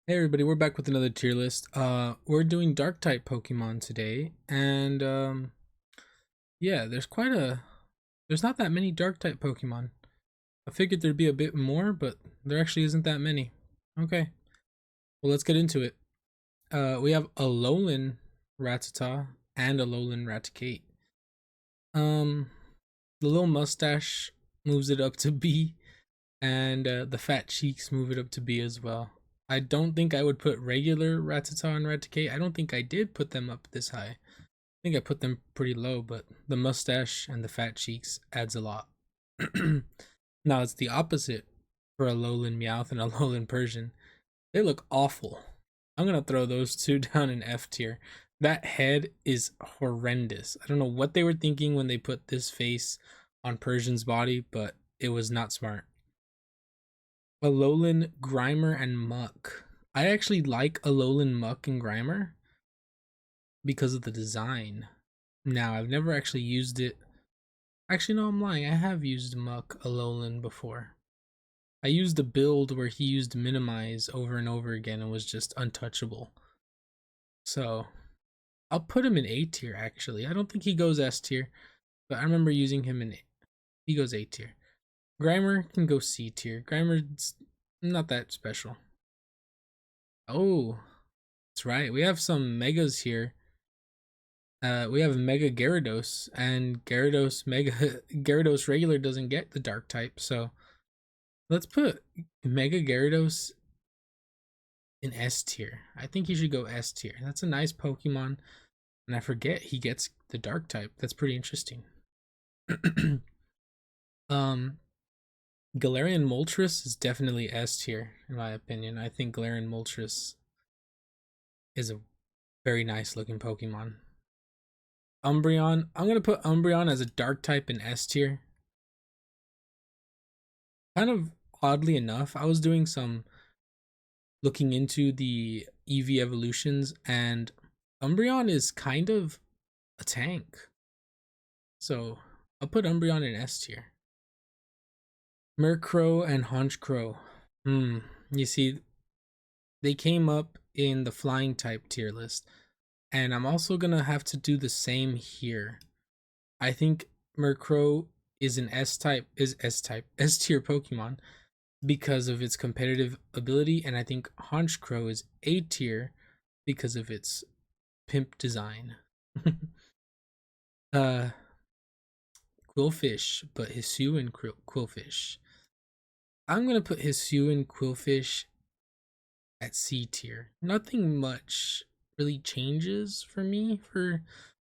Hey everybody, we're back with another tier list. We're doing dark type Pokemon today, and yeah, there's not that many dark type Pokemon. I figured there'd be a bit more, but there actually isn't that many. Okay, well let's get into it. We have a Alolan Rattata and a Alolan Raticate. Um, the little mustache moves it up to B, and the fat cheeks move it up to B as well. I don't think I would put regular Rattata and Raticate. I don't think I did put them up this high. I think I put them pretty low, but the mustache and the fat cheeks adds a lot. Now it's the opposite for a Lowland Meowth and a Lowland Persian. They look awful. I'm gonna throw those two down in F tier. That head is horrendous. I don't know what they were thinking when they put this face on Persian's body, but it was not smart. Alolan, Grimer, and Muck. I actually like Alolan, Muck, and Grimer because of the design. Now, I've never actually used it. Actually, no, I'm lying. I have used Muck Alolan before. I used a build where he used Minimize over and over again and was just untouchable. So, I'll put him in A tier, actually. I don't think he goes S tier, but I remember using him in A. He goes A tier. Grimer can go C tier. Grimer's not that special. Oh, that's right. We have some megas here. We have Mega Gyarados, and Gyarados Mega Gyarados regular doesn't get the dark type, so let's put Mega Gyarados in S tier. I think he should go S tier. That's a nice Pokemon, and I forget he gets the dark type. That's pretty interesting. um Galarian Moltres is definitely S tier, in my opinion. I think Galarian Moltres is a very nice looking Pokemon. Umbreon. I'm gonna put Umbreon as a dark type in S tier. Kind of oddly enough, I was doing some looking into the EV evolutions, and Umbreon is kind of a tank. So I'll put Umbreon in S tier. Murkrow and Honchkrow. You see, they came up in the flying type tier list, and I'm also gonna have to do the same here. I think Murkrow is an S type, S tier Pokemon because of its competitive ability, and I think Honchkrow is A tier because of its pimp design. uh, Quillfish, but Hisuian Quillfish. I'm gonna put Hisuian Quillfish at C tier. Nothing much really changes for me for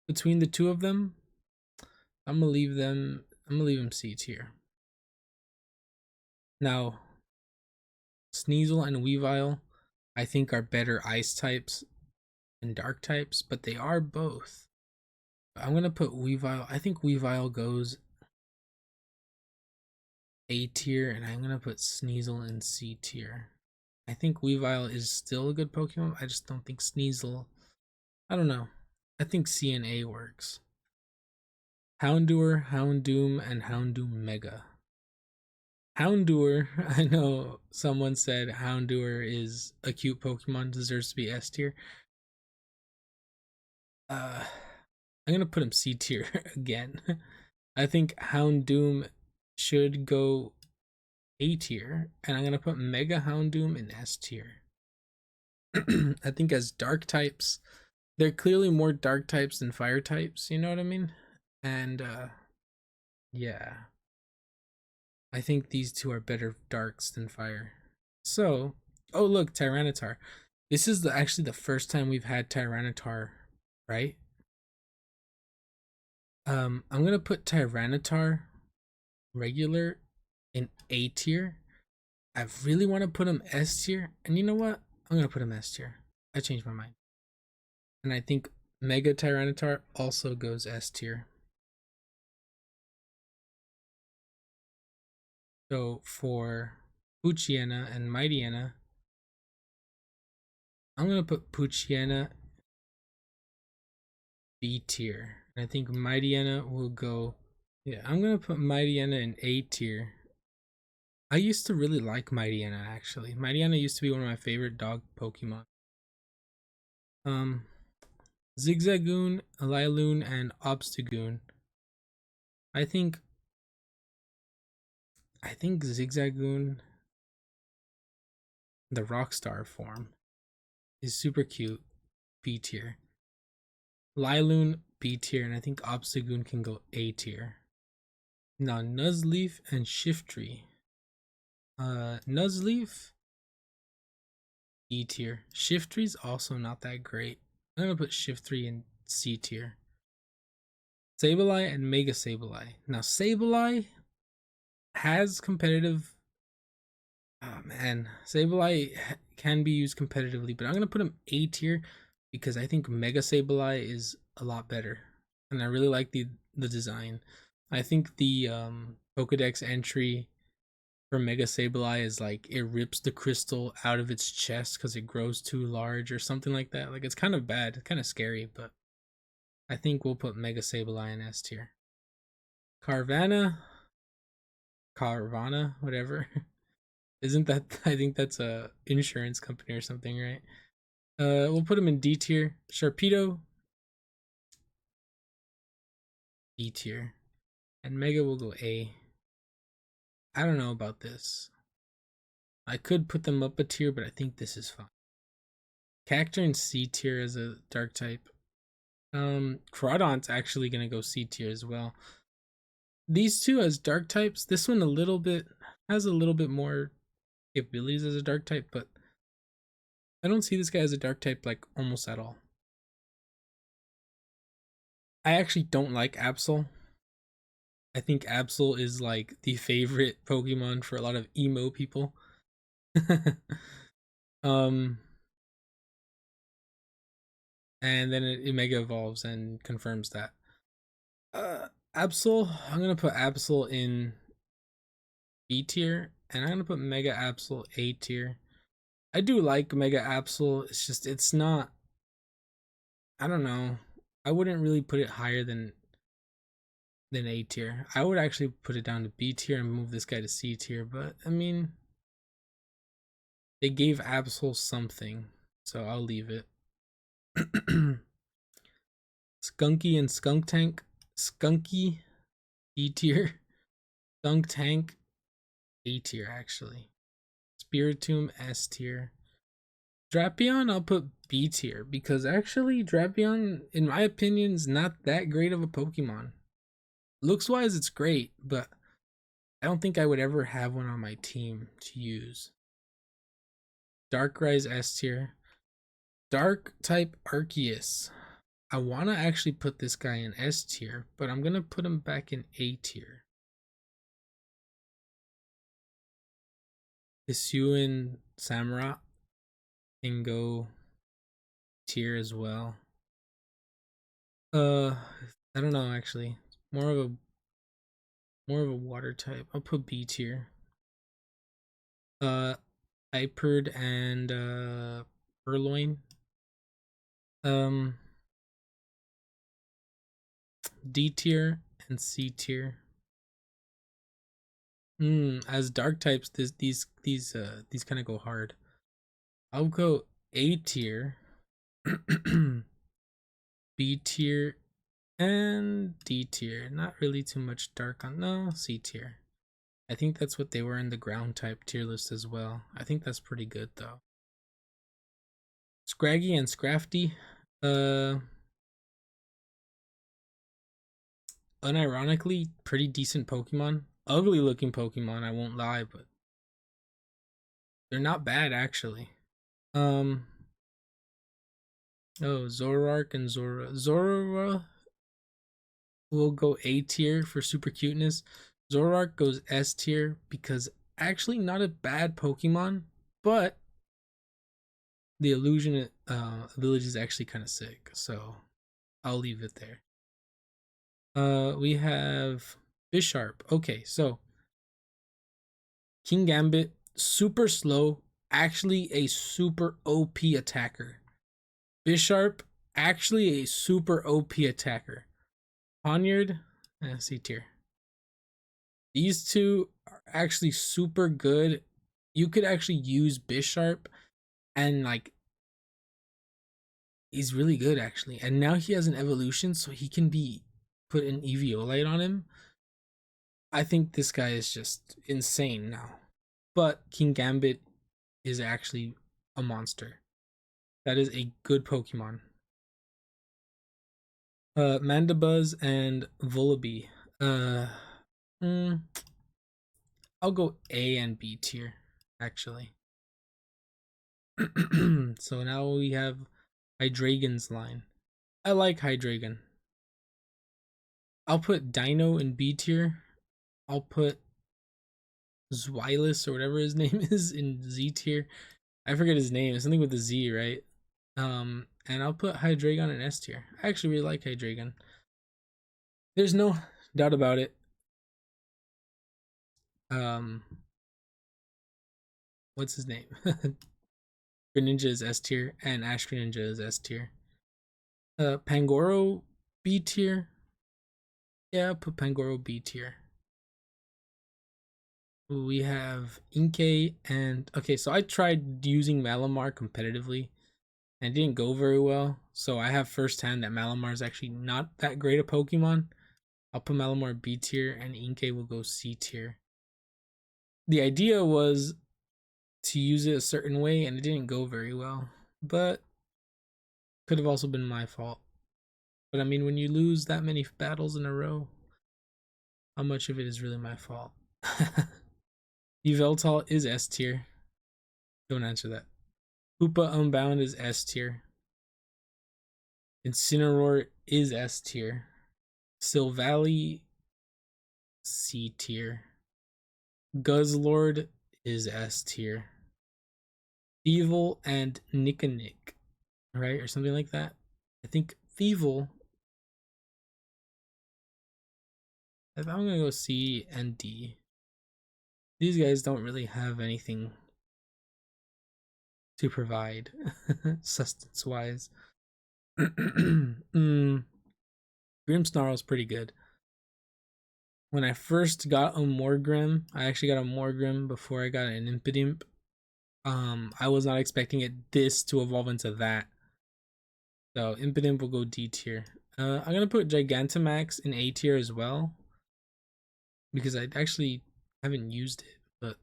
between the two of them. I'm gonna leave them. I'm gonna leave them C tier. Now, Sneasel and Weavile, I think, are better ice types than dark types, but they are both. I'm gonna put Weavile. I think Weavile goes A tier, and I'm gonna put Sneasel in C tier. I think Weavile is still a good Pokemon. I just don't think Sneasel. I don't know. I think C and A works. Houndour, Houndoom, and Houndoom Mega. Houndour, I know someone said Houndour is a cute Pokemon, deserves to be S tier. I'm gonna put him C tier again. I think Houndoom should go A tier, and I'm gonna put Mega Houndoom in S tier. I think as dark types, they're clearly more dark types than fire types, you know what I mean? And yeah. I think these two are better darks than fire. So, oh look, Tyranitar. This is actually the first time we've had Tyranitar, right? I'm gonna put Tyranitar regular in A tier. I really want to put him S tier, and you know what? I'm gonna put him S tier. I changed my mind, and I think Mega Tyranitar also goes S tier. So for Poochyena and Mightyena, I'm gonna put Poochyena B tier. And I think Mightyena will go. Yeah, I'm gonna put Mightyena in A tier. I used to really like Mightyena actually. Mightyena used to be one of my favorite dog Pokemon. Um, Zigzagoon, Liloon, and Obstagoon. I think I think Zigzagoon, the Rockstar form, is super cute. B tier. Liloon B tier, and I think Obstagoon can go A tier. Now Nuzleaf and Shiftry. Nuzleaf E tier. Shiftry's also not that great. I'm gonna put Shiftry in C tier. Sableye and Mega Sableye. Now Sableye has competitive. Oh man, Sableye can be used competitively, but I'm gonna put him A tier because I think Mega Sableye is a lot better, and I really like the design. I think the Pokedex entry for Mega Sableye is like it rips the crystal out of its chest because it grows too large or something like that. Like it's kind of bad, kind of scary, but I think we'll put Mega Sableye in S tier. Carvana, Carvana, whatever. Isn't that? I think that's a insurance company or something, right? We'll put him in D tier. Sharpedo, D tier, and Mega will go A. I don't know about this. I could put them up a tier, but I think this is fine. Cacturne in C tier as a dark type. Crawdon's actually gonna go C tier as well. These two as dark types. This one has a little bit more capabilities as a dark type, but I don't see this guy as a dark type like almost at all. I actually don't like Absol. I think Absol is like the favorite Pokemon for a lot of emo people. um, and then it mega evolves and confirms that. Absol, I'm gonna put Absol in B tier, and I'm gonna put Mega Absol A tier. I do like Mega Absol. It's just it's not. I don't know. I wouldn't really put it higher than A tier. I would actually put it down to B tier and move this guy to C tier. But I mean, they gave Absol something, so I'll leave it. Skunky and Skunk Tank. Skunky D tier. Skunk Tank A tier actually. Spiritomb S tier. Drapion I'll put B tier because actually Drapion, in my opinion, is not that great of a Pokemon. Looks wise, it's great, but I don't think I would ever have one on my team to use. Darkrai S tier. Dark type Arceus. I want to actually put this guy in S tier, but I'm going to put him back in A tier. Hisuian Samurott can go tier as well. I don't know actually. More of a water type. I'll put B tier. Hyperd and Purloin. D tier and C tier. As dark types, these kind of go hard. I'll go A tier, B tier, and D tier. Not really too much dark on. No, C tier. I think that's what they were in the ground type tier list as well. I think that's pretty good though. Scraggy and Scrafty. Unironically, pretty decent Pokemon. Ugly looking Pokemon, I won't lie, but they're not bad actually. Oh, Zoroark and Zora. Zora will go A tier for super cuteness. Zoroark goes S tier because actually not a bad Pokemon, but the illusion village is actually kind of sick, so I'll leave it there. We have Bisharp. Okay, so King Gambit, super slow, actually a super OP attacker. Bisharp, actually a super OP attacker. Poniard, C tier. These two are actually super good. You could actually use Bisharp, and like he's really good actually. And now he has an evolution, so he can be put an Eviolite on him. I think this guy is just insane now. But King Gambit is actually a monster. That is a good Pokemon. Mandibuzz and Vullaby. Uh, mm, I'll go A and B tier, actually. So now we have Hydreigon's line. I like Hydreigon. I'll put Dino in B tier. I'll put Zwilus or whatever his name is in Z tier. I forget his name. It's something with a Z, right? And I'll put Hydreigon in S tier. I actually really like Hydreigon. There's no doubt about it. Um, what's his name? Greninja is S tier, and Ash Greninja is S tier. Pangoro B tier. Yeah, put Pangoro B tier. We have Inkay and okay, so I tried using Malamar competitively and it didn't go very well. So I have firsthand that Malamar is actually not that great a Pokemon. I'll put Malamar B tier and Inkay will go C tier. The idea was to use it a certain way and it didn't go very well, but could have also been my fault. But I mean, when you lose that many battles in a row, how much of it is really my fault? Yveltal is S tier. Don't answer that. Hoopa Unbound is S tier. Incineroar is S tier. Silvally C tier. Guzzlord is S tier. Thievul and Nick, right? Or something like that. I think Thievul. I'm gonna go C and D. These guys don't really have anything to provide sustenance wise. Grimmsnarl's pretty good. When I first got a Morgrim, I actually got a Morgrim before I got an Impidimp. I was not expecting this to evolve into that. So Impidimp will go D tier. I'm gonna put Gigantamax in A tier as well because I actually haven't used it, but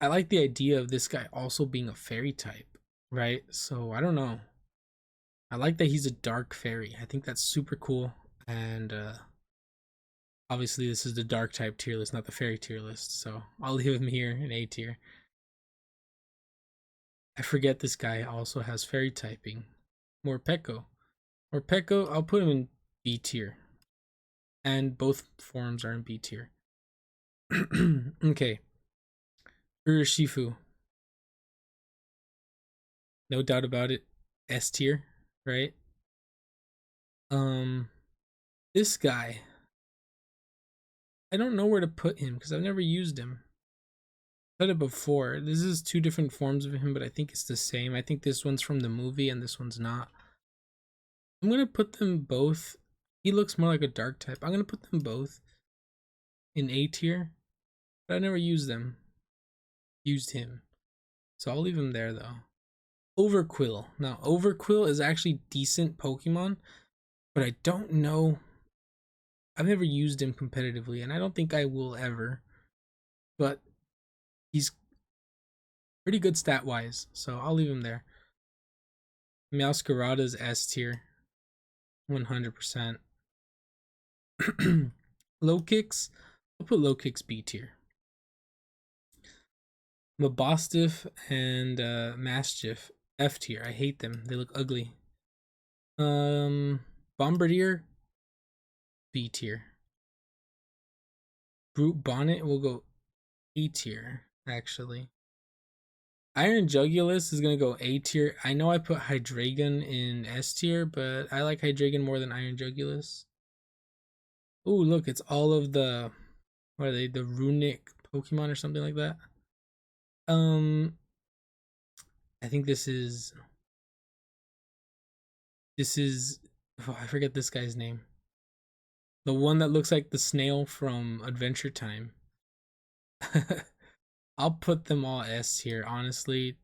I like the idea of this guy also being a fairy type, right? So I don't know. I like that he's a dark fairy. I think that's super cool. And obviously this is the dark type tier list, not the fairy tier list. So I'll leave him here in A tier. I forget this guy also has fairy typing. Morpeko. Morpeko, I'll put him in B tier. And both forms are in B tier. Okay. Urshifu. No doubt about it. S tier, right? This guy. I don't know where to put him because I've never used him. I've said it before. This is two different forms of him, but I think it's the same. I think this one's from the movie and this one's not. I'm gonna put them both. He looks more like a dark type. I'm gonna put them both in A tier, but I never used them. Used him. So I'll leave him there though. Overquill. Now, Overquill is actually decent Pokemon, but I don't know. I've never used him competitively, and I don't think I will ever. But he's pretty good stat wise, so I'll leave him there. Meowscarada's S tier, 100%. Low kicks, I'll put low kicks B tier. Mabostiff and Mastiff F tier. I hate them. They look ugly. Bombardier B tier. Brute Bonnet will go A tier, actually. Iron Jugulus is gonna go A tier. I know I put Hydreigon in S tier, but I like Hydreigon more than Iron Jugulus. Oh, look, it's all of the what are they? The runic Pokemon or something like that. I think this is oh, I forget this guy's name. The one that looks like the snail from Adventure Time. I'll put them all S tier, honestly.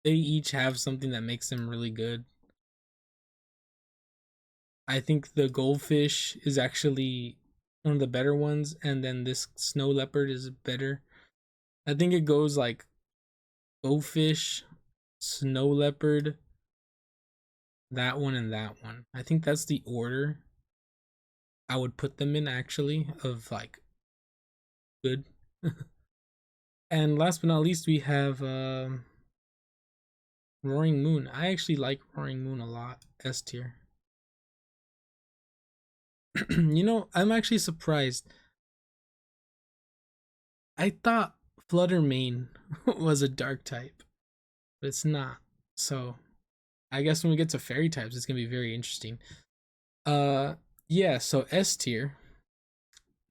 They each have something that makes them really good. I think the goldfish is actually one of the better ones, and then this snow leopard is better. I think it goes like goldfish, snow leopard, that one, and that one. I think that's the order I would put them in, actually, of like good. And last but not least, we have Roaring Moon. I actually like Roaring Moon a lot. S tier. You know, I'm actually surprised. I thought Flutter Mane was a dark type, but it's not. So I guess when we get to fairy types, it's gonna be very interesting. Uh, yeah. So S tier.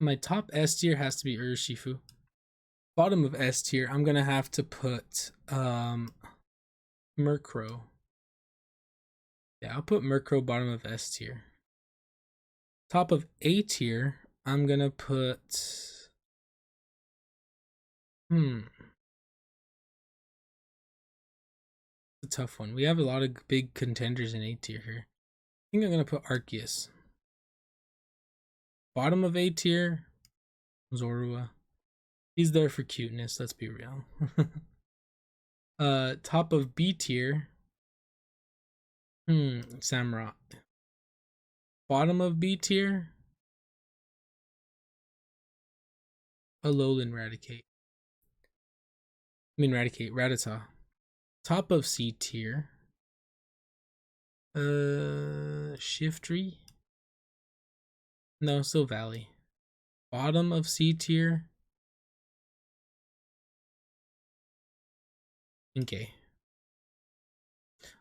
My top S tier has to be Urshifu. Bottom of S tier, I'm gonna have to put Murkrow. Yeah, I'll put Murkrow bottom of S tier. Top of A tier, I'm gonna put a tough one. We have a lot of big contenders in A tier here. I think I'm gonna put Arceus. Bottom of A tier, Zorua. He's there for cuteness, let's be real. Top of B tier, Samurott. Bottom of B tier, Alolan Raticate. Rattata. Top of C tier, Shiftry. No, still Valley. Bottom of C tier, Inkay.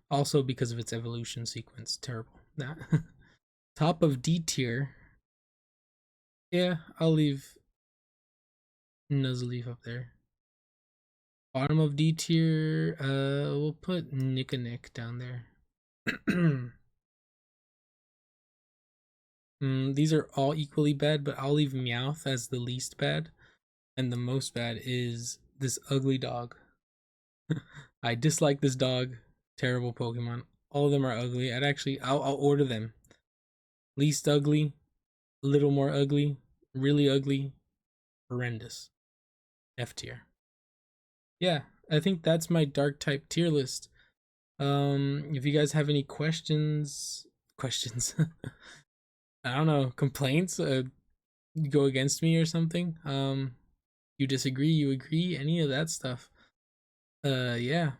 Also because of its evolution sequence, terrible. That. Top of D tier. Yeah, I'll leave Nuzleaf up there. Bottom of D tier, we'll put Nick down there. These are all equally bad, but I'll leave Meowth as the least bad, and the most bad is this ugly dog. I dislike this dog. Terrible Pokemon. All of them are ugly. I'll order them. Least ugly, little more ugly, really ugly, horrendous. F tier. Yeah, I think that's my dark type tier list. If you guys have any questions, I don't know, complaints, go against me or something. You disagree, you agree, any of that stuff. Yeah.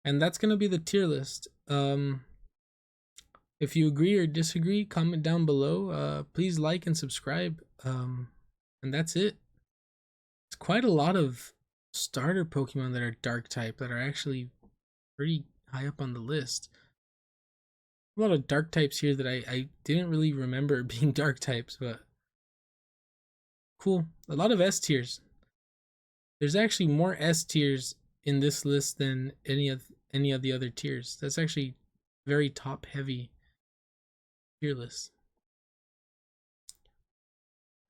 And that's gonna be the tier list. If you agree or disagree, comment down below. Please like and subscribe. And that's it. It's quite a lot of starter Pokemon that are dark type that are actually pretty high up on the list. A lot of dark types here that I didn't really remember being dark types, but cool. A lot of S tiers. There's actually more S tiers in this list than any of the other tiers. That's actually very top heavy tier list.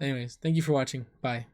Anyways, thank you for watching. Bye.